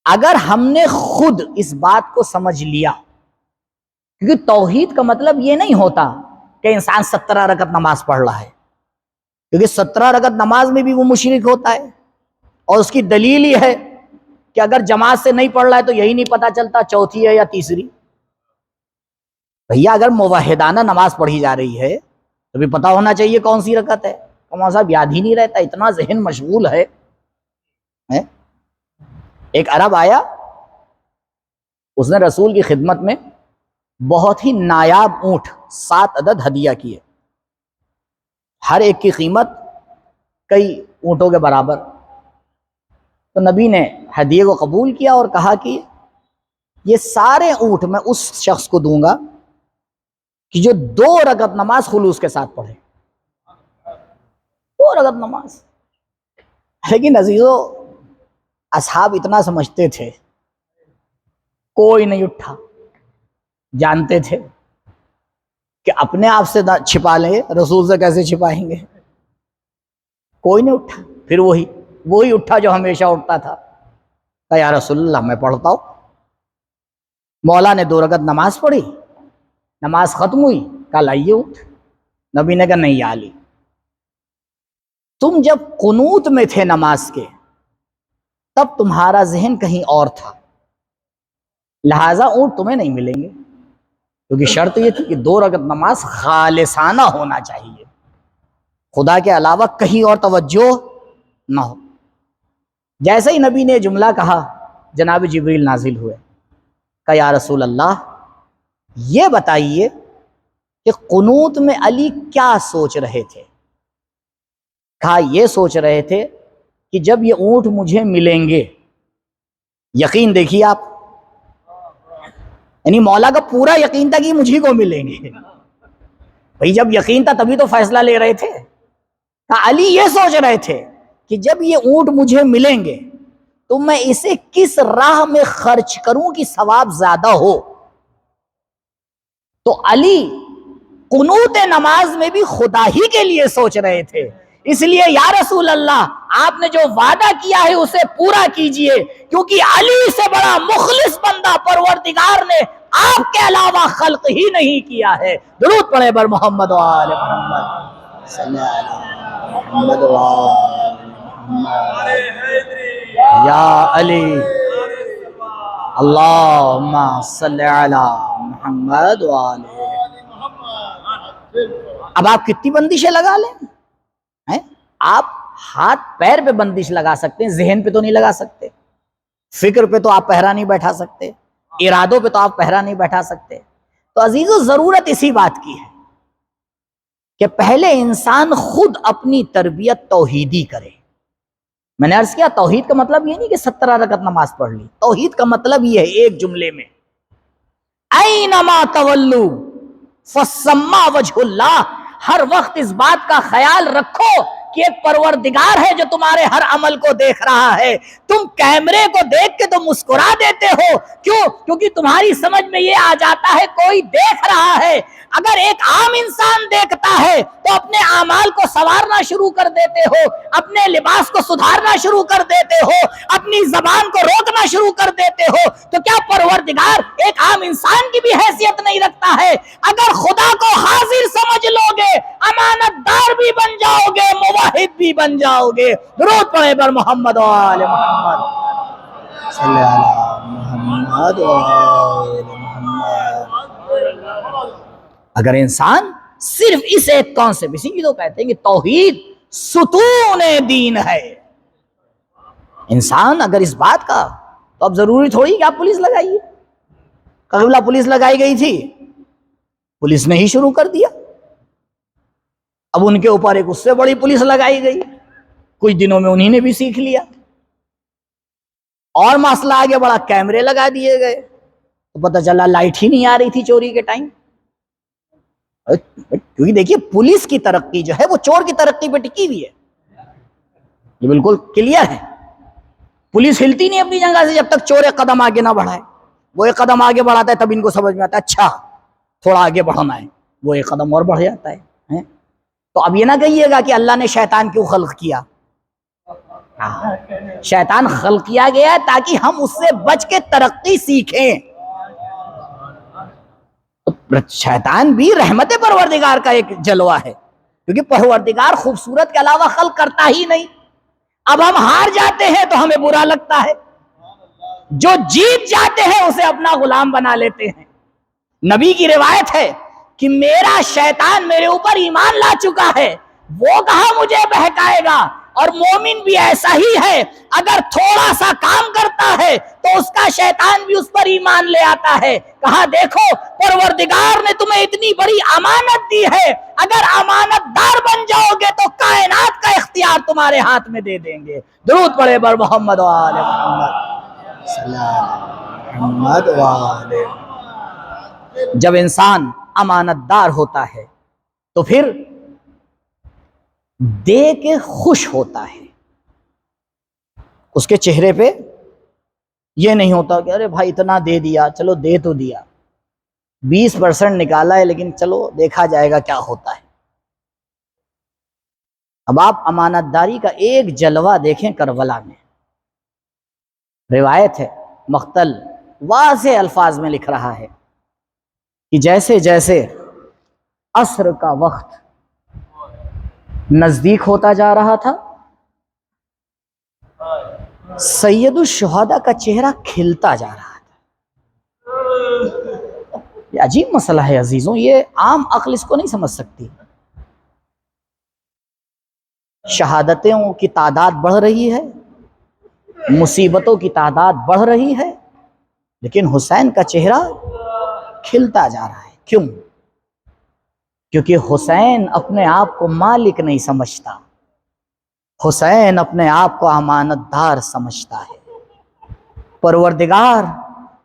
اگر ہم نے خود اس بات کو سمجھ لیا، کیونکہ توحید کا مطلب یہ نہیں ہوتا کہ انسان 17 رکعت نماز پڑھ رہا ہے، کیونکہ 17 رکعت نماز میں بھی وہ مشرک ہوتا ہے. اور اس کی دلیل یہ ہے کہ اگر جماعت سے نہیں پڑھ رہا ہے تو یہی نہیں پتا چلتا چوتھی ہے یا تیسری. بھیا اگر موحدانہ نماز پڑھی جا رہی ہے تو بھی پتا ہونا چاہیے کون سی رکعت ہے. مولانا صاحب یاد ہی نہیں رہتا، اتنا ذہن مشغول ہے. ایک عرب آیا، اس نے رسول کی خدمت میں بہت ہی نایاب اونٹ 7 عدد ہدیہ کیے، ہر ایک کی قیمت کئی اونٹوں کے برابر. تو نبی نے ہدیے کو قبول کیا اور کہا کہ یہ سارے اونٹ میں اس شخص کو دوں گا کہ جو 2 رکعت نماز خلوص کے ساتھ پڑھے. 2 رکعت نماز. لیکن عزیزو اصحاب اتنا سمجھتے تھے، کوئی نہیں اٹھا. جانتے تھے کہ اپنے آپ سے چھپا لیں، رسول سے کیسے چھپائیں گے؟ کوئی نہیں اٹھا. پھر وہی اٹھا جو ہمیشہ اٹھتا تھا، کہا یا رسول اللہ میں پڑھتا ہوں. مولا نے 2 رکعت نماز پڑھی، نماز ختم ہوئی، کہا لائیے اٹھ. نبی نے کہا نہیں یا علی، تم جب قنوت میں تھے نماز کے تب تمہارا ذہن کہیں اور تھا، لہٰذا اونٹ تمہیں نہیں ملیں گے. کیونکہ شرط یہ تھی کہ 2 رکعت نماز خالصانہ ہونا چاہیے، خدا کے علاوہ کہیں اور توجہ نہ ہو. جیسے ہی نبی نے جملہ کہا جناب جبریل نازل ہوئے، کہا یا رسول اللہ یہ بتائیے کہ قنوت میں علی کیا سوچ رہے تھے؟ کہا یہ سوچ رہے تھے کہ جب یہ اونٹ مجھے ملیں گے، یقین دیکھیے آپ، یعنی مولا کا پورا یقین تھا کہ مجھے کو ملیں گے. بھئی جب یقین تھا تبھی تو فیصلہ لے رہے تھے. علی یہ سوچ رہے تھے کہ جب یہ اونٹ مجھے ملیں گے تو میں اسے کس راہ میں خرچ کروں کہ ثواب زیادہ ہو. تو علی قنوت نماز میں بھی خدا ہی کے لیے سوچ رہے تھے. اس لیے یا رسول اللہ آپ نے جو وعدہ کیا ہے اسے پورا کیجئے، کیونکہ علی سے بڑا مخلص بندہ پروردگار نے آپ کے علاوہ خلق ہی نہیں کیا ہے. درود پڑھے بر محمد و آل محمد صلی اللہ محمد و آل محمد یا علی اللہم صلی علی محمد و آل. اب آپ کتنی بندشیں لگا لیں ہیں؟ آپ ہاتھ پیر پہ بندش لگا سکتے ہیں، ذہن پہ تو نہیں لگا سکتے. فکر پہ تو آپ پہرا نہیں بیٹھا سکتے، ارادوں پہ تو آپ پہرا نہیں بیٹھا سکتے. تو عزیزو ضرورت اسی بات کی ہے کہ پہلے انسان خود اپنی تربیت توحیدی کرے. میں نے عرض کیا توحید کا مطلب یہ نہیں کہ 17 رکعت نماز پڑھ لی. توحید کا مطلب یہ ہے ایک جملے میں اینما تولو فثم وجہ اللہ. ہر وقت اس بات کا خیال رکھو کہ ایک پروردگار ہے جو تمہارے ہر عمل کو دیکھ رہا ہے. تم کیمرے کو دیکھ کے تو مسکرا دیتے ہو، کیوں؟ کیونکہ تمہاری سمجھ میں یہ آ جاتا ہے کوئی دیکھ رہا ہے. اگر ایک عام انسان دیکھتا ہے تو اپنے اعمال کو سنوارنا شروع کر دیتے ہو، اپنے لباس کو سدھارنا شروع کر دیتے ہو، اپنی زبان کو روکنا شروع کر دیتے ہو. تو کیا پروردگار ایک عام انسان کی بھی حیثیت نہیں رکھتا ہے؟ اگر خدا کو حاضر سمجھ لو گے، امانت دار بھی بن جاؤ گے، موحد بھی بن جاؤ گے. درود پڑھے بر محمد و آل محمد صلی علی محمد و آل محمد. اگر انسان صرف اس ایک کانسیپٹ، اسی کی تو کہتے ہیں کہ توحید ستون دین ہے. انسان اگر اس بات کا، تو اب ضروری تھوڑی کہ آپ پولیس لگائیے. قبلہ پولیس لگائی گئی تھی، پولیس نے ہی شروع کر دیا. اب ان کے اوپر ایک اس سے بڑی پولیس لگائی گئی، کچھ دنوں میں انہی نے بھی سیکھ لیا. اور مسئلہ آگے بڑا، کیمرے لگا دیے گئے تو پتہ چلا لائٹ ہی نہیں آ رہی تھی چوری کے ٹائم. کیونکہ دیکھیے پولیس کی ترقی جو ہے وہ چور کی ترقی پہ ٹکی ہوئی ہے، یہ بالکل کلیئر ہے. پولیس ہلتی نہیں اپنی جگہ سے جب تک چور ایک قدم آگے نہ بڑھائے. وہ ایک قدم آگے بڑھاتا ہے تب ان کو سمجھ میں آتا ہے اچھا تھوڑا آگے بڑھنا ہے، وہ ایک قدم اور بڑھ جاتا ہے. تو اب یہ نہ کہیے گا کہ اللہ نے شیطان کیوں خلق کیا. شیطان خلق کیا گیا ہے تاکہ ہم اس سے بچ کے ترقی سیکھیں. شیطان بھی رحمت پروردگار کا ایک جلوہ ہے، کیونکہ پروردگار خوبصورت کے علاوہ خلق کرتا ہی نہیں. اب ہم ہار جاتے ہیں تو ہمیں برا لگتا ہے، جو جیت جاتے ہیں اسے اپنا غلام بنا لیتے ہیں. نبی کی روایت ہے کہ میرا شیطان میرے اوپر ایمان لا چکا ہے، وہ کہاں مجھے بہکائے گا. اور مومن بھی ایسا ہی ہے، اگر تھوڑا سا کام کرتا ہے تو اس کا شیطان بھی اس پر ایمان لے آتا ہے. کہا دیکھو پروردگار نے تمہیں اتنی بڑی امانت دی ہے، اگر امانت دار بن جاؤ گے تو کائنات کا اختیار تمہارے ہاتھ میں دے دیں گے. درود پڑھے بر محمد و آل محمد صلی اللہ محمد و آل. جب انسان امانت دار ہوتا ہے تو پھر دے کے خوش ہوتا ہے. اس کے چہرے پہ یہ نہیں ہوتا کہ ارے بھائی اتنا دے دیا، چلو دے تو دیا، 20% نکالا ہے لیکن چلو دیکھا جائے گا کیا ہوتا ہے. اب آپ امانت داری کا ایک جلوہ دیکھیں کربلا میں. روایت ہے، مقتل واضح الفاظ میں لکھ رہا ہے کہ جیسے جیسے عصر کا وقت نزدیک ہوتا جا رہا تھا، سید الشہداء کا چہرہ کھلتا جا رہا تھا. یہ عجیب مسئلہ ہے عزیزوں، یہ عام عقل اس کو نہیں سمجھ سکتی. شہادتوں کی تعداد بڑھ رہی ہے، مصیبتوں کی تعداد بڑھ رہی ہے، لیکن حسین کا چہرہ کھلتا جا رہا ہے. کیوں؟ کیونکہ حسین اپنے آپ کو مالک نہیں سمجھتا، حسین اپنے آپ کو امانت دار سمجھتا ہے. پروردگار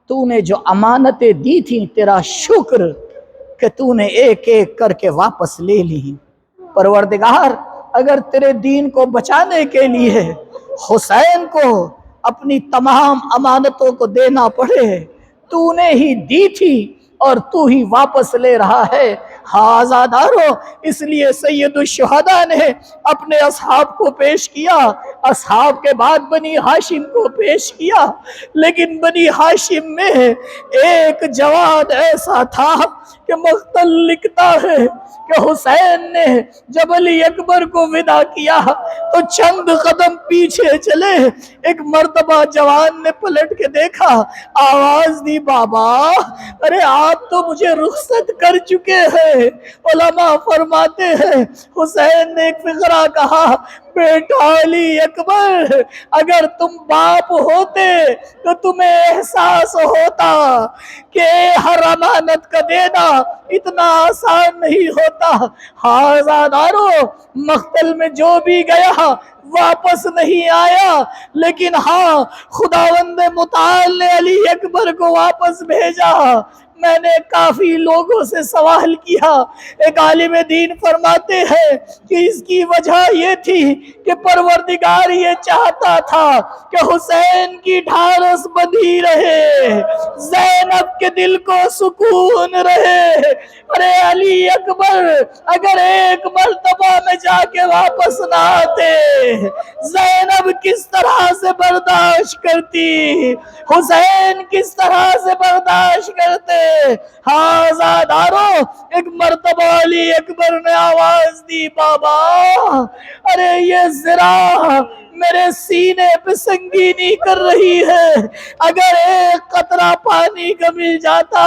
تو نے جو امانتیں دی تھیں تیرا شکر کہ تو نے ایک ایک کر کے واپس لے لی۔ پروردگار اگر تیرے دین کو بچانے کے لیے حسین کو اپنی تمام امانتوں کو دینا پڑے، تو نے ہی دی تھی اور تو ہی واپس لے رہا ہے۔ ہاں آزادارو، اس لیے سید الشہداء نے اپنے اصحاب کو پیش کیا، اصحاب کے بعد بنی ہاشم کو پیش کیا، لیکن بنی ہاشم میں ایک جواد ایسا تھا کہ مقتل لکھتا ہے کہ حسین نے جب علی اکبر کو ودا کیا تو چند قدم پیچھے چلے، ایک مرتبہ جوان نے پلٹ کے دیکھا، آواز دی، بابا ارے آپ تو مجھے رخصت کر چکے ہیں۔ علماء فرماتے ہیں حسین نے ایک فقرہ کہا، بیٹا علی اکبر اگر تم باپ ہوتے تو تمہیں احساس ہوتا کہ ہر امانت کا دینا اتنا آسان نہیں ہوتا۔ ہاں آزادارو، مقتل میں جو بھی گیا واپس نہیں آیا، لیکن ہاں خداوند متعال نے علی اکبر کو واپس بھیجا۔ میں نے کافی لوگوں سے سوال کیا، ایک عالم دین فرماتے ہیں کہ اس کی وجہ یہ تھی کہ پروردگار یہ چاہتا تھا کہ حسین کی ڈھارس بندھی رہے، زینب کے دل کو سکون رہے۔ ارے علی اکبر اگر ایک مرتبہ میں جا کے واپس نہ آتے، زینب کس طرح سے برداشت کرتی، حسین کس طرح سے برداشت کرتے۔ ہاں آزادارو، ایک مرتبہ علی اکبر نے آواز دی، بابا ارے یہ ذرا میرے سینے پہ سنگینی کر رہی ہے، اگر ایک قطرہ پانی کا مل جاتا۔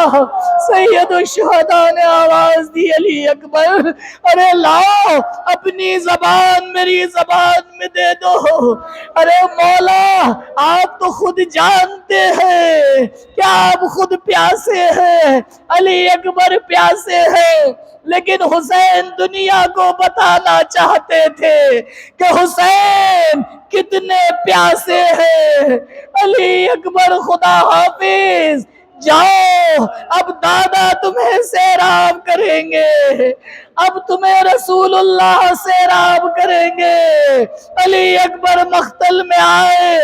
سید الشہداء نے آواز دی، علی اکبر ارے لاؤ اپنی زبان میری زبان میں دے دو۔ ارے مولا آپ تو خود جانتے ہیں کہ آپ خود پیاسے ہیں، علی اکبر پیاسے ہیں، لیکن حسین دنیا کو بتانا چاہتے تھے کہ حسین کتنے پیاسے ہیں۔ علی اکبر خدا حافظ، جاؤ اب دادا تمہیں سیراب کریں گے، اب تمہیں رسول اللہ سیراب کریں گے۔ علی اکبر مقتل میں آئے،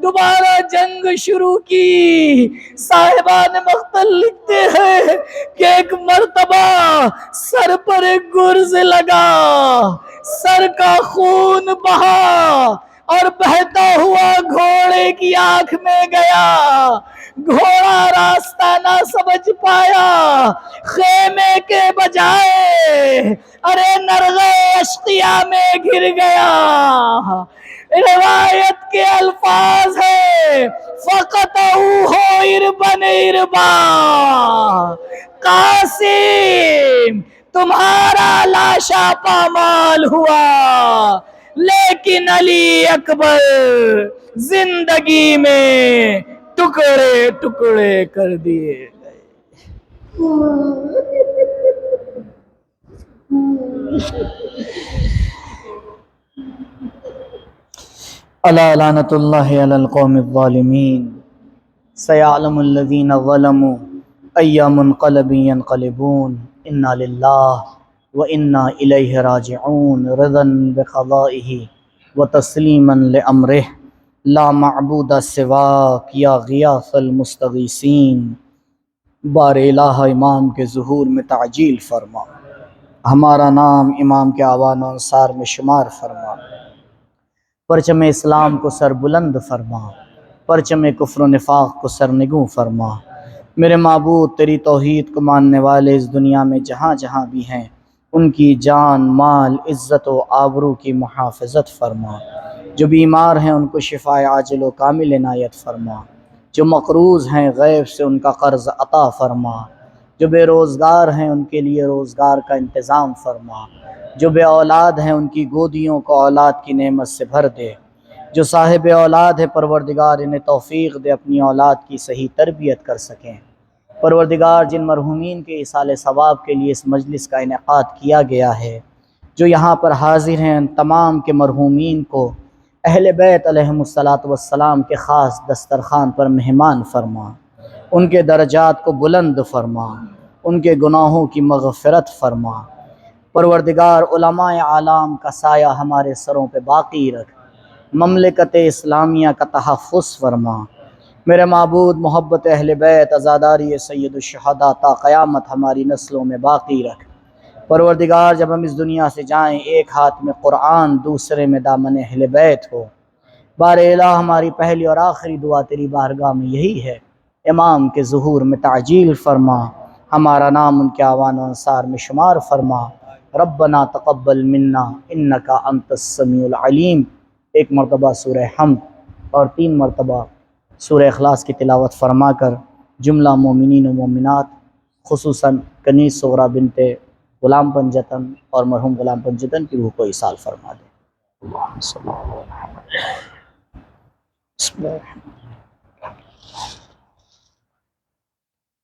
دوبارہ جنگ شروع کی۔ صاحبان مقتل لکھتے ہیں کہ ایک مرتبہ سر پر ایک گرز لگا، سر کا خون بہا اور بہتا ہوا گھوڑے کی آنکھ میں گیا، گھوڑا راستہ نہ سمجھ پایا، خیمے کے بجائے ارے نرغے اشقیہ میں گر گیا۔ روایت کے الفاظ ہیں، فَقَطَعُوهُ عِرْبًا عِرْبًا، قاسم تمہارا لاشا پامال ہوا، لیکن علی اکبر زندگی میں ٹکڑے ٹکڑے کر دیے گئے۔ الا لعنت اللہ علی القوم الظالمین، سیعلم الذین ظلموا ای منقلب ینقلبون، انا للہ وانا الیہ راجعون، رضا بقضائہ وتسلیما لامرہ، لا معبود سواک یا غیاث المستغیثین۔ بار الہ امام کے ظہور میں تعجیل فرما، ہمارا نام امام کے اعوان و انصار میں شمار فرما، پرچم اسلام کو سر بلند فرما، پرچم کفر و نفاق کو سرنگوں فرما۔ میرے معبود تیری توحید کو ماننے والے اس دنیا میں جہاں جہاں بھی ہیں، ان کی جان، مال، عزت و آبرو کی محافظت فرما۔ جو بیمار ہیں ان کو شفاء عاجل و کامل عنایت فرما، جو مقروض ہیں غیب سے ان کا قرض عطا فرما، جو بے روزگار ہیں ان کے لیے روزگار کا انتظام فرما، جو بے اولاد ہیں ان کی گودیوں کو اولاد کی نعمت سے بھر دے، جو صاحب اولاد ہے پروردگار انہیں توفیق دے اپنی اولاد کی صحیح تربیت کر سکیں۔ پروردگار جن مرحومین کے ایصال ثواب کے لیے اس مجلس کا انعقاد کیا گیا ہے، جو یہاں پر حاضر ہیں، ان تمام کے مرحومین کو اہل بیت علیہم الصلاۃ والسلام کے خاص دسترخوان پر مہمان فرما۔ ان کے درجات کو بلند فرما، ان کے گناہوں کی مغفرت فرما۔ پروردگار علماء عالم کا سایہ ہمارے سروں پہ باقی رکھ، مملکت اسلامیہ کا تحفظ فرما۔ میرے معبود محبت اہل بیت، عزاداری سید الشہداء تا قیامت ہماری نسلوں میں باقی رکھ۔ پروردگار جب ہم اس دنیا سے جائیں، ایک ہاتھ میں قرآن، دوسرے میں دامن اہل بیت ہو۔ بار الہ ہماری پہلی اور آخری دعا تیری بارگاہ میں یہی ہے، امام کے ظہور میں تعجیل فرما، ہمارا نام ان کے اعوان و انصار میں شمار فرما۔ ربنا تقبل منا انکا انت السمیع العلیم۔ ایک مرتبہ سورہ حمد اور 3 مرتبہ سورہ اخلاص کی تلاوت فرما کر جملہ مومنین و مومنات، خصوصاً کنیز صغرا بنت غلام پنجتن اور مرحوم غلام پنجتن کی روح کو ایصال فرما دے۔ اللہم صلی اللہ علیہ وسلم۔ بسم اللہ الرحمن الرحیم۔